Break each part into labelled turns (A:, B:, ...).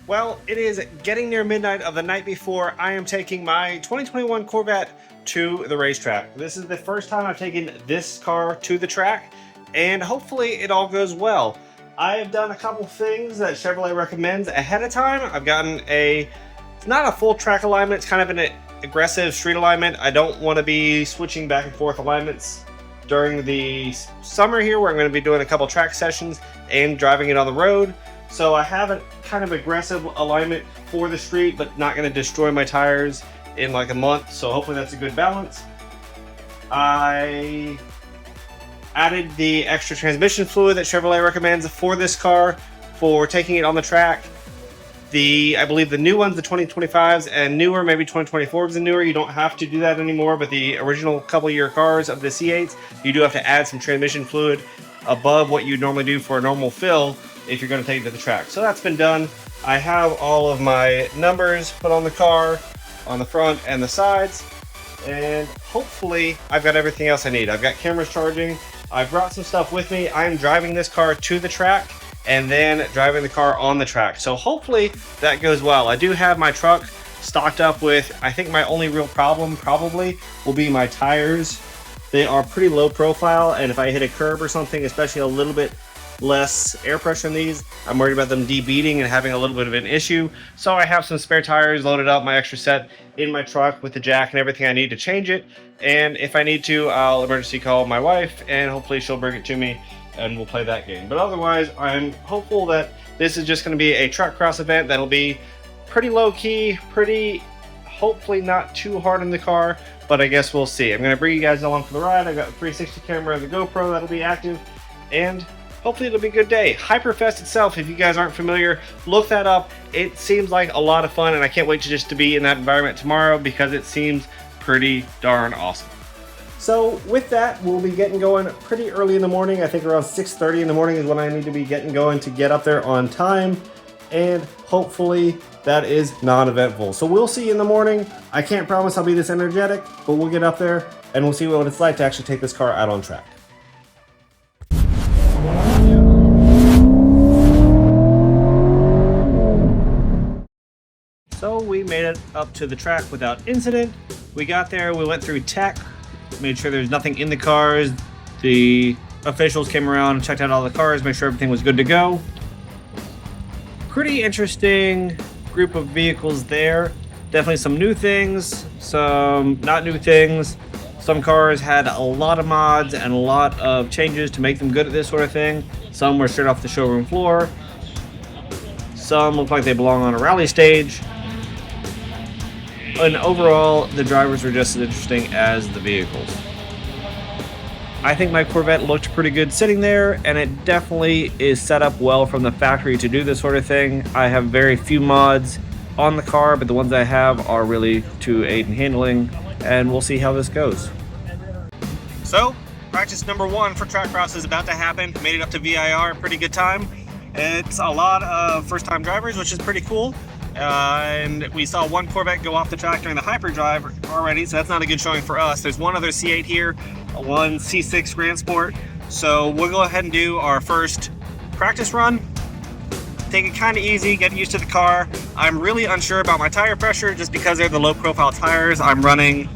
A: Well, it is getting near midnight of the night before I am taking my 2021 Corvette to the racetrack. This is the first time I've taken this car to the track, and hopefully it all goes well. I have done a couple things that Chevrolet recommends ahead of time. I've gotten it's not a full track alignment, it's kind of an aggressive street alignment. I don't want to be switching back and forth alignments during the summer here, where I'm going to be doing a couple track sessions and driving it on the road. So I have a kind of aggressive alignment for the street, but not going to destroy my tires in like a month. So hopefully that's a good balance. I added the extra transmission fluid that Chevrolet recommends for this car for taking it on the track. I believe the new ones, the 2025s and newer, maybe 2024s and newer, you don't have to do that anymore, but the original couple year cars of the C8s, you do have to add some transmission fluid above what you normally do for a normal fill if you're going to take it to the track. So that's been done. I have all of my numbers put on the car, on the front and the sides, and hopefully I've got everything else I need. I've got cameras charging. I've brought some stuff with me. I'm driving this car to the track and then driving the car on the track. So hopefully that goes well. I do have my truck stocked up with, I think my only real problem probably will be my tires. They are pretty low profile, and if I hit a curb or something, especially a little bit less air pressure in these, I'm worried about them debeating and having a little bit of an issue. So I have some spare tires loaded up, my extra set in my truck with the jack and everything I need to change it. And if I need to, I'll emergency call my wife and hopefully she'll bring it to me and we'll play that game. But otherwise, I'm hopeful that this is just going to be a TrackCross event that'll be pretty low key, hopefully not too hard in the car, but I guess we'll see. I'm going to bring you guys along for the ride. I've got the 360 camera and the GoPro that'll be active, and hopefully it'll be a good day. HyperFest itself, if you guys aren't familiar, look that up. It seems like a lot of fun, and I can't wait to be in that environment tomorrow because it seems pretty darn awesome. So with that, we'll be getting going pretty early in the morning. I think around 6:30 in the morning is when I need to be getting going to get up there on time, and hopefully that is non-eventful. So we'll see you in the morning. I can't promise I'll be this energetic, but we'll get up there and we'll see what it's like to actually take this car out on track. So we made it up to the track without incident. We got there, we went through tech, made sure there's nothing in the cars. The officials came around and checked out all the cars, made sure everything was good to go. Pretty interesting group of vehicles there. Definitely some new things, some not new things. Some cars had a lot of mods and a lot of changes to make them good at this sort of thing. Some were straight off the showroom floor. Some look like they belong on a rally stage. And overall, the drivers were just as interesting as the vehicles. I think my Corvette looked pretty good sitting there, and it definitely is set up well from the factory to do this sort of thing. I have very few mods on the car, but the ones I have are really to aid in handling, and we'll see how this goes. So, practice number 1 for TrackCross is about to happen. Made it up to VIR, pretty good time. It's a lot of first-time drivers, which is pretty cool. And we saw one Corvette go off the track during the hyperdrive already, so that's not a good showing for us. There's one other C8 here, one C6 Grand Sport. So we'll go ahead and do our first practice run. Take it kind of easy, get used to the car. I'm really unsure about my tire pressure just because they're the low profile tires. I'm running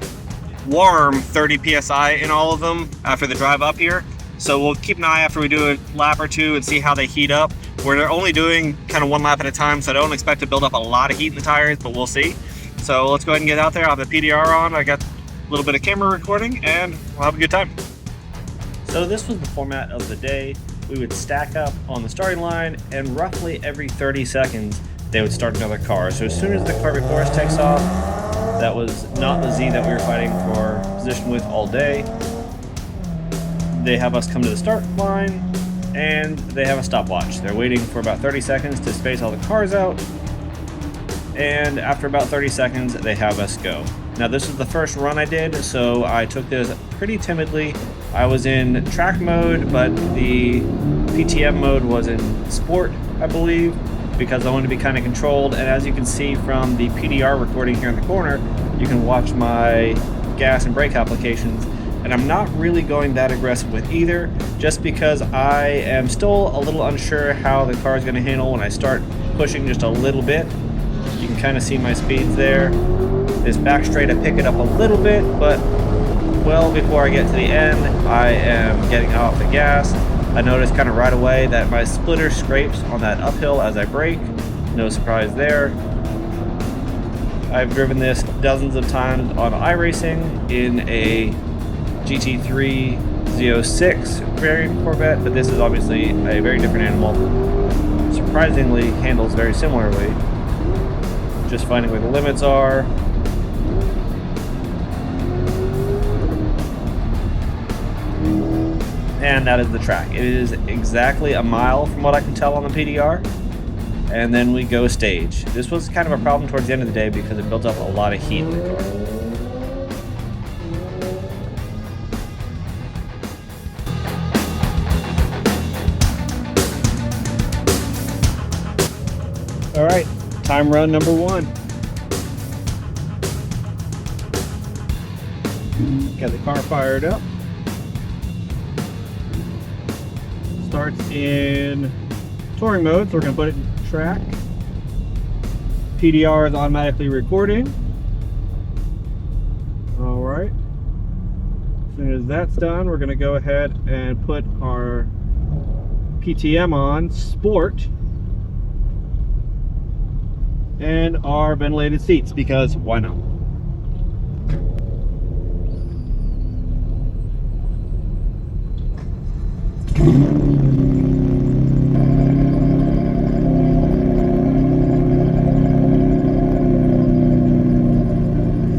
A: warm 30 PSI in all of them after the drive up here. So we'll keep an eye after we do a lap or two and see how they heat up. We're only doing kind of one lap at a time, so I don't expect to build up a lot of heat in the tires, but we'll see. So let's go ahead and get out there. I'll have the PDR on. I got a little bit of camera recording, and we'll have a good time. So this was the format of the day. We would stack up on the starting line, and roughly every 30 seconds, they would start another car. So as soon as the car before us takes off, that was not the Z that we were fighting for position with all day. They have us come to the start line, and they have a stopwatch. They're waiting for about 30 seconds to space all the cars out, and after about 30 seconds, they have us go. Now this is the first run I did, so I took this pretty timidly. I was in track mode, but the PTM mode was in sport, I believe, because I wanted to be kind of controlled. And as you can see from the PDR recording here in the corner, you can watch my gas and brake applications. And I'm not really going that aggressive with either, just because I am still a little unsure how the car is going to handle when I start pushing just a little bit. You can kind of see my speeds there. This back straight, I pick it up a little bit, but well before I get to the end, I am getting off the gas. I notice kind of right away that my splitter scrapes on that uphill as I brake. No surprise there. I've driven this dozens of times on iRacing in a GT3 Z06 variant Corvette, but this is obviously a very different animal. Surprisingly, handles very similarly. Just finding where the limits are. And that is the track. It is exactly a mile from what I can tell on the PDR. And then we go stage. This was kind of a problem towards the end of the day because it built up a lot of heat in the car. All right, time run number 1. Got the car fired up. Starts in touring mode, so we're gonna put it in track. PDR is automatically recording. All right. As soon as that's done, we're gonna go ahead and put our PTM on Sport and our ventilated seats, because why not?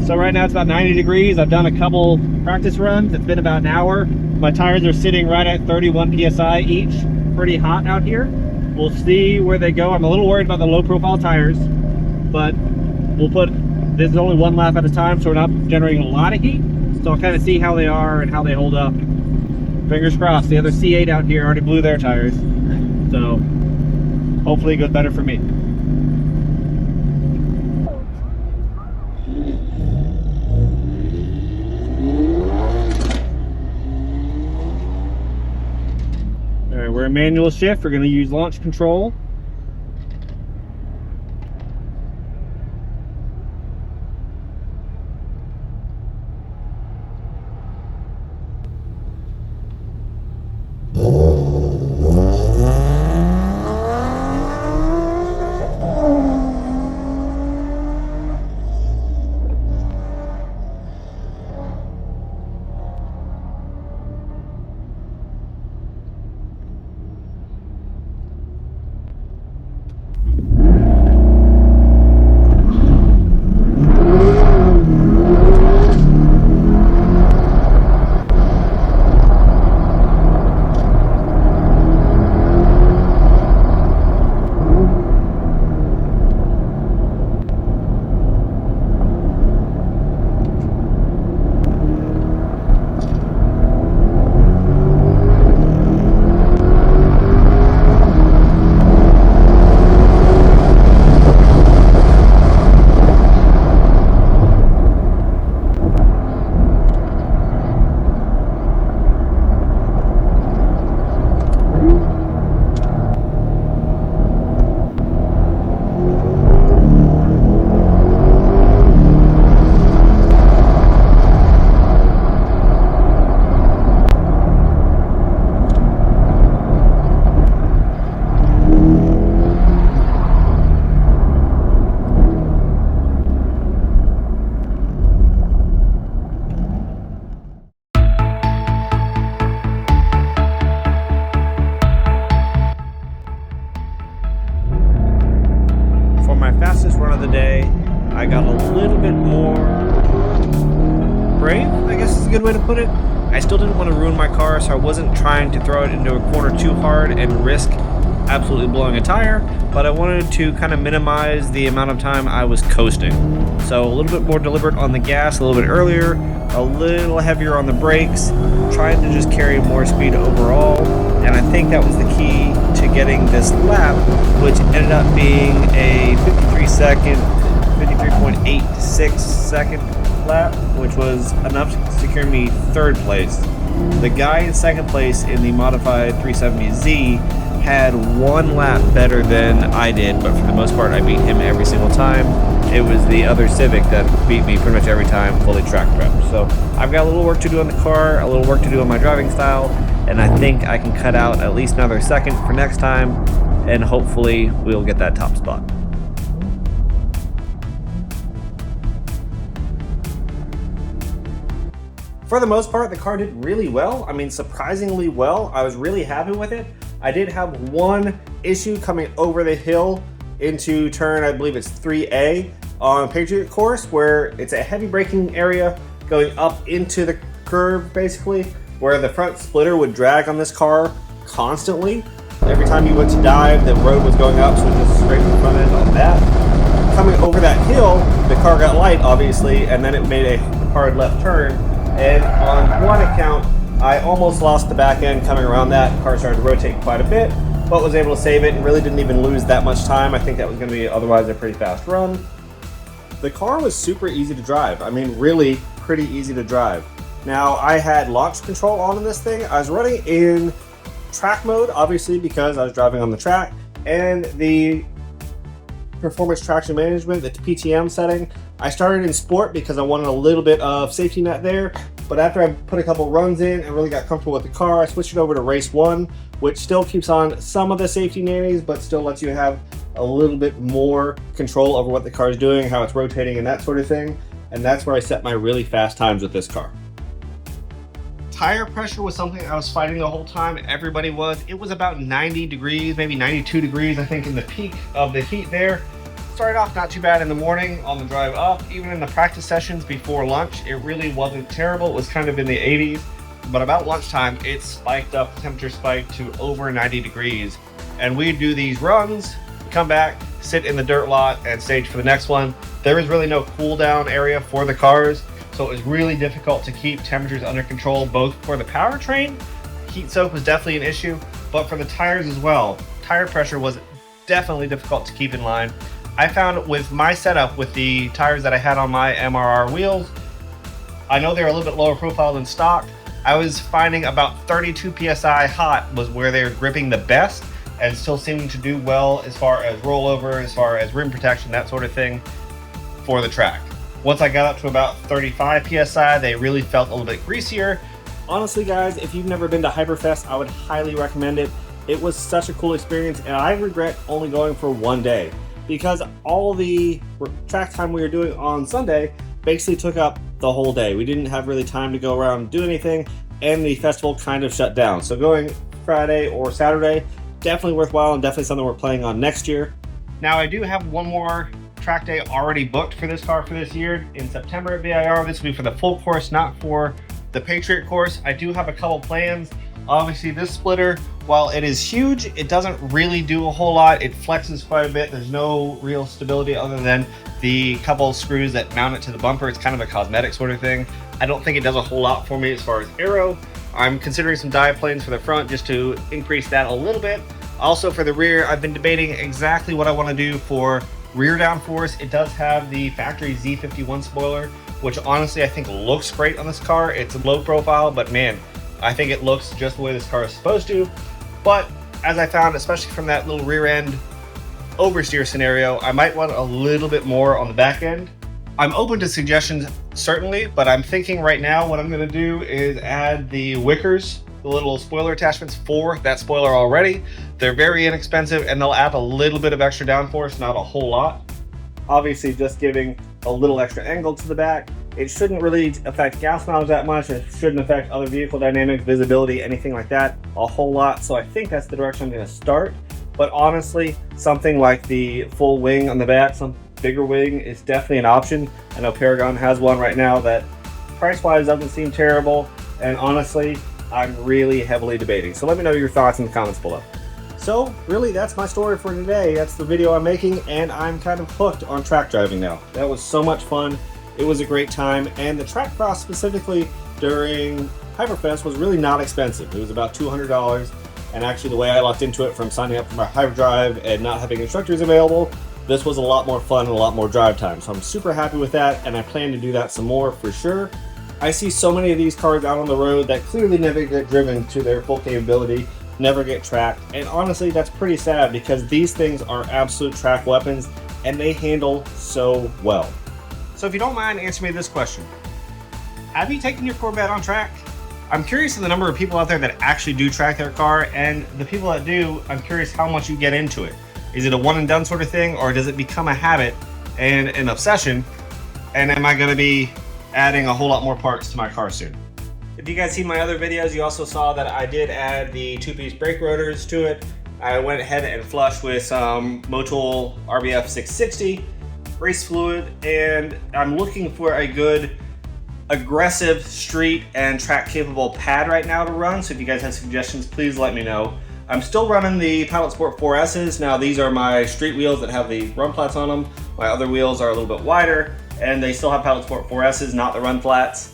A: So right now it's about 90 degrees. I've done a couple practice runs. It's been about an hour. My tires are sitting right at 31 PSI each. Pretty hot out here. We'll see where they go. I'm a little worried about the low profile tires, but we'll put, this is only one lap at a time, so we're not generating a lot of heat. So I'll kind of see how they are and how they hold up. Fingers crossed. The other C8 out here already blew their tires. So hopefully it goes better for me. Alright, we're in manual shift. We're going to use launch control. Of the day, I got a little bit more brave, I guess is a good way to put it. I still didn't want to ruin my car, so I wasn't trying to throw it into a corner too hard and risk absolutely blowing a tire, but I wanted to kind of minimize the amount of time I was coasting. So a little bit more deliberate on the gas, a little bit earlier, a little heavier on the brakes, trying to just carry more speed overall, and I think that was the key to getting this lap, which ended up being a 53.86 second lap, which was enough to secure me 3rd place. The guy in 2nd place in the modified 370Z had one lap better than I did, but for the most part I beat him every single time. It was the other Civic that beat me pretty much every time, fully track prepped. So I've got a little work to do on the car, a little work to do on my driving style, and I think I can cut out at least another second for next time, and hopefully we'll get that top spot. For the most part, the car did really well. I mean, surprisingly well. I was really happy with it. I did have one issue coming over the hill into turn, I believe it's 3A on Patriot course, where it's a heavy braking area going up into the curve, basically, where the front splitter would drag on this car constantly. Every time you went to dive, the road was going up, so it just scraped the front end on that. Coming over that hill, the car got light, obviously, and then it made a hard left turn. And on one account, I almost lost the back end coming around that. The car started to rotate quite a bit, but was able to save it and really didn't even lose that much time. I think that was going to be otherwise a pretty fast run. The car was super easy to drive. I mean, really pretty easy to drive. Now, I had launch control on this thing. I was running in track mode, obviously, because I was driving on the track, and the performance traction management, the PTM setting. I started in sport because I wanted a little bit of safety net there, but after I put a couple runs in and really got comfortable with the car, I switched it over to race 1, which still keeps on some of the safety nannies, but still lets you have a little bit more control over what the car is doing, how it's rotating and that sort of thing. And that's where I set my really fast times with this car. Tire pressure was something I was fighting the whole time. Everybody was. It was about 90 degrees, maybe 92 degrees, I think, in the peak of the heat there. Started off not too bad in the morning on the drive up. Even in the practice sessions before lunch, it really wasn't terrible. It was kind of in the 80s, but about lunchtime, it spiked up, the temperature spiked to over 90 degrees. And we'd do these runs, come back, sit in the dirt lot, and stage for the next one. There was really no cool down area for the cars, so it was really difficult to keep temperatures under control, both for the powertrain. Heat soak was definitely an issue, but for the tires as well. Tire pressure was definitely difficult to keep in line. I found with my setup, with the tires that I had on my MRR wheels, I know they're a little bit lower profile than stock. I was finding about 32 PSI hot was where they were gripping the best and still seeming to do well as far as rollover, as far as rim protection, that sort of thing for the track. Once I got up to about 35 PSI, they really felt a little bit greasier. Honestly, guys, if you've never been to HyperFest, I would highly recommend it. It was such a cool experience, and I regret only going for one day, because all the track time we were doing on Sunday basically took up the whole day. We didn't have really time to go around and do anything, and the festival kind of shut down. So going Friday or Saturday, definitely worthwhile and definitely something we're planning on next year. Now, I do have one more track day already booked for this car for this year in September at VIR. This will be for the full course, not for the Patriot course. I do have a couple plans. Obviously, this splitter, while it is huge, it doesn't really do a whole lot. It flexes quite a bit. There's no real stability other than the couple screws that mount it to the bumper. It's kind of a cosmetic sort of thing. I don't think it does a whole lot for me as far as aero. I'm considering some dive planes for the front just to increase that a little bit. Also for the rear, I've been debating exactly what I want to do for rear downforce. It does have the factory Z51 spoiler, which honestly I think looks great on this car. It's low profile, but man, I think it looks just the way this car is supposed to. But as I found, especially from that little rear end oversteer scenario, I might want a little bit more on the back end. I'm open to suggestions, certainly, but I'm thinking right now what I'm going to do is add the wickers, the little spoiler attachments for that spoiler already. They're very inexpensive and they'll add a little bit of extra downforce, not a whole lot. Obviously, just giving a little extra angle to the back. It shouldn't really affect gas mileage that much. It shouldn't affect other vehicle dynamics, visibility, anything like that a whole lot. So I think that's the direction I'm going to start. But honestly, something like the full wing on the back, some bigger wing, is definitely an option. I know Paragon has one right now that price-wise doesn't seem terrible. And honestly, I'm really heavily debating. So let me know your thoughts in the comments below. So really, that's my story for today. That's the video I'm making, and I'm kind of hooked on track driving now. That was so much fun. It was a great time, and the TrackCross specifically during HyperFest was really not expensive. It was about $200, and actually the way I locked into it from signing up for my Hyperdrive and not having instructors available, this was a lot more fun and a lot more drive time. So I'm super happy with that, and I plan to do that some more for sure. I see so many of these cars out on the road that clearly never get driven to their full capability. never get tracked. And honestly, that's pretty sad because these things are absolute track weapons and they handle so well. So if you don't mind, answer me this question. Have you taken your Corvette on track? I'm curious of the number of people out there that actually do track their car, and the people that do, I'm curious how much you get into it. Is it a one and done sort of thing, or does it become a habit and an obsession? And am I gonna be adding a whole lot more parts to my car soon? If you guys see my other videos, you also saw that I did add the two-piece brake rotors to it. I went ahead and flushed with some Motul RBF 660 race fluid, and I'm looking for a good aggressive street and track capable pad right now to run. So if you guys have suggestions, please let me know. I'm still running the Pilot Sport 4S's. Now these are my street wheels that have the run flats on them. My other wheels are a little bit wider and they still have Pilot Sport 4S's, not the run flats.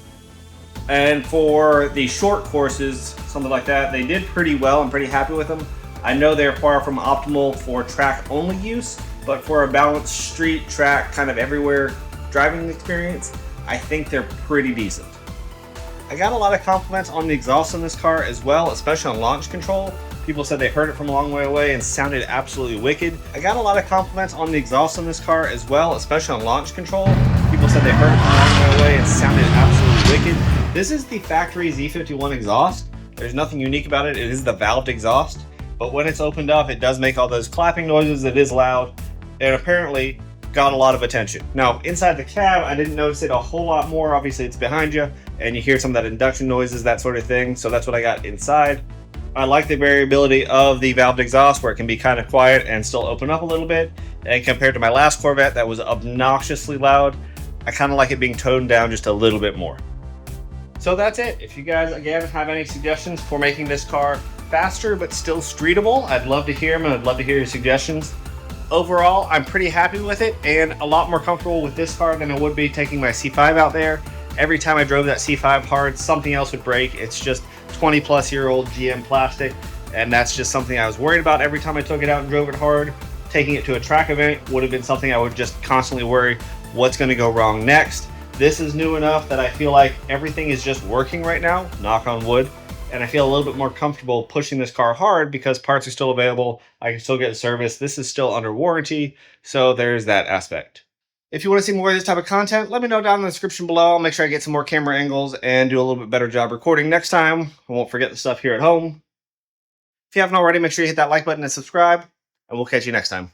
A: And for the short courses, something like that, they did pretty well. I'm pretty happy with them. I know they're far from optimal for track only use, but for a balanced street track kind of everywhere driving experience, I think they're pretty decent. I got a lot of compliments on the exhaust on this car as well, especially on launch control. People said they heard it from a long way away and sounded absolutely wicked. I got a lot of compliments on the exhaust on this car as well, especially on launch control. People said they heard it from a long way away and sounded absolutely wicked. This is the factory Z51 exhaust. There's nothing unique about it. It is the valved exhaust, but when it's opened up, it does make all those clapping noises. It is loud, and apparently got a lot of attention. Now, inside the cab, I didn't notice it a whole lot more. Obviously, it's behind you, and you hear some of that induction noises, that sort of thing. So that's what I got inside. I like the variability of the valved exhaust where it can be kind of quiet and still open up a little bit. And compared to my last Corvette that was obnoxiously loud, I kind of like it being toned down just a little bit more. So that's it. If you guys, again, have any suggestions for making this car faster but still streetable, I'd love to hear them and I'd love to hear your suggestions. Overall, I'm pretty happy with it and a lot more comfortable with this car than I would be taking my C5 out there. Every time I drove that C5 hard, something else would break. It's just 20-plus-year-old GM plastic, and that's just something I was worried about every time I took it out and drove it hard. Taking it to a track event would have been something I would just constantly worry what's going to go wrong next. This is new enough that I feel like everything is just working right now, knock on wood. And I feel a little bit more comfortable pushing this car hard because parts are still available. I can still get a service. This is still under warranty, so there's that aspect. If you want to see more of this type of content, let me know down in the description below. I'll make sure I get some more camera angles and do a little bit better job recording next time. I won't forget the stuff here at home. If you haven't already, make sure you hit that like button and subscribe, and we'll catch you next time.